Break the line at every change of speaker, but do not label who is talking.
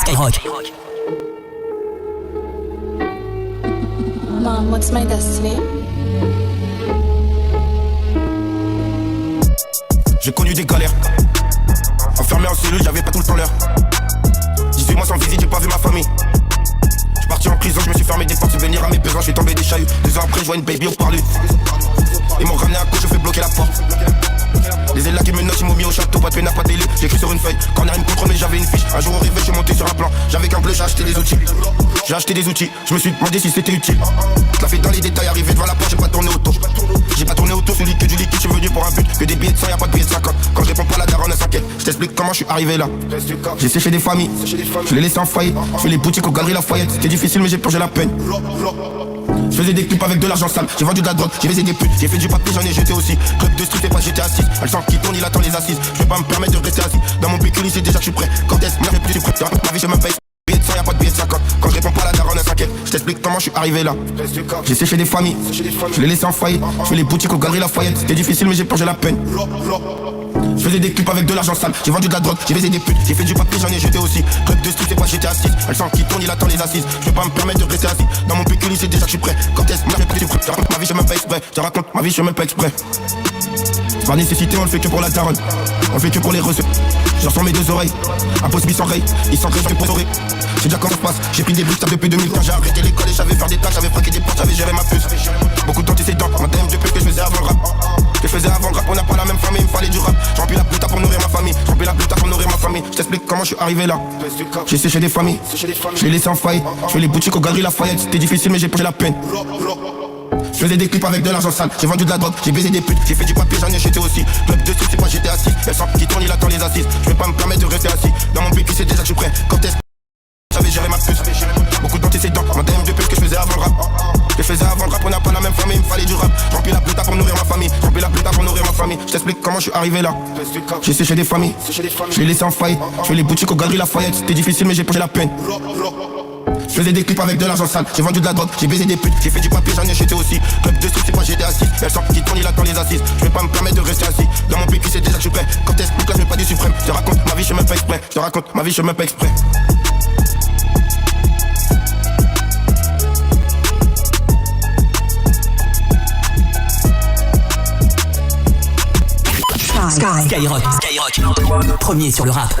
Skyrock.
Mom, what's my destiny?
J'ai connu des galères. Enfermé en cellule, j'avais pas tout le temps l'heure. 18 mois sans visite, j'ai pas vu ma famille. J'suis parti en prison, je me suis fermé des portes, subvenir à mes besoins, j'suis tombé des chahuts. 2 ans après, je vois une baby au parlu. Ils m'ont ramené à gauche, je fais bloquer la porte. Les élèves qui me notent, ils m'ont mis au château, pas de pénard, pas d'élu. J'écris sur une feuille, quand on a une contre, mais j'avais une fiche. Un jour au réveil, j'suis monté sur un plan. J'avais qu'un bleu, j'ai acheté des outils. J'ai acheté des outils, je me suis demandé si c'était utile. Je la fais dans les détails, arrivé devant la porte, j'ai pas tourné autour. J'ai pas tourné autour, celui que du liquide, j'suis venu pour un but. Que des billets de 100, y'a pas de billets de 50. Quand je réponds pas, la daronne elle s'inquiète. Je t'explique comment je suis arrivé là. J'ai séché des familles, je les laissé en faillite. Je fais les boutiques aux galeries Lafayette. C'était difficile, mais j'ai purgé la peine. Je faisais des clips avec de l'argent sale, j'ai vendu de la drogue, j'ai baisé des putes, j'ai fait du papier, j'en ai jeté aussi. Club de street et pas j'étais assis. Elle sent qui tourne, il attend les assises. Je vais pas me permettre de rester assis. Dans mon pécule, c'est déjà que je suis prêt. Quand est-ce que je suis prêt? Ma vie, je me paye. Billet de 100, y'a pas de billet de 50. Quand je réponds pas, la daronne elle s'inquiète. Je t'explique comment je suis arrivé là. J'ai séché des familles, je les laissé en faillite. Je fais les boutiques aux galeries Lafayette. C'était difficile, mais j'ai purgé la peine. Je faisais des clips avec de l'argent sale, j'ai vendu de la drogue, j'ai baisé des putes, j'ai fait du papier, j'en ai jeté aussi. Club de street et pas j'étais assis. Elle sent qui tourne, il attend les assises. Je vais pas me permettre de rester assis. Dans mon pécule, c'est déjà que je suis prêt. Quand est-ce que je suis prêt? Je raconte ma vie, je me pas exprès. Je raconte ma vie, je me pas exprès. Par nécessité, on le fait que pour la daronne. On le fait que pour les reçus. J'en sens mes 2 oreilles. Impossible, ils s'enrayent. Ils s'enrayent, je fais pour oreilles. C'est déjà comment ça se passe. J'ai pris des briques depuis 2015. J'ai arrêté l'école et j'avais faire des tâches. J'avais fraqué des portes, j'avais géré ma puce. Beaucoup d'antécédents. Ma DM de peu que je faisais avant le rap. Que je faisais avant le rap, on n'a pas la même famille, il me fallait du rap. J'ai rempli la puta pour nourrir ma famille. J'ai rempli la puta pour nourrir ma famille. Je t'explique comment je suis arrivé là. J'ai séché des familles, je les laissé en faillite. Je fais les boutiques aux galeries Lafayette. C'était difficile, mais j'ai purgé la peine. Je faisais des clips avec de l'argent sale, j'ai vendu de la drogue, j'ai baisé des putes, j'ai fait du papier, j'en ai jeté aussi. Club de street, c'est pas j'étais assis. Elle sent qui tourne, il attend les assises. Je vais pas me permettre de rester assis. Dans mon PQ, c'est déjà que je suis prêt. Quand est-ce que j'avais géré ma puce? Beaucoup d'antécédents, ma DM de pute que je faisais avant le rap. Que je faisais avant le rap, on n'a pas la même famille, il me fallait du rap. J'ai rempli la puta pour nourrir ma famille. J'ai rempli la puta pour nourrir ma famille. Je t'explique comment je suis arrivé là. J'ai séché des familles, je les laissé en faillite. Je fais les boutiques aux galeries Lafayette. C'était difficile, mais j'ai purgé la peine. Je faisais des clips avec de l'argent sale, j'ai vendu de la drogue, j'ai baisé des putes, j'ai fait du papier, j'en ai jeté aussi. Club de street, c'est pas j'étais assis. Elle sent qui tourne, il attend les assises. Je vais pas me permettre de rester assis. Dans mon PQ, c'est déjà que je suis prêt. Quand est-ce que là, je mets pas du suprême. Je raconte ma vie, je me pas exprès. Je raconte ma vie, je me pas exprès.
Skyrock. Premier sur le rap.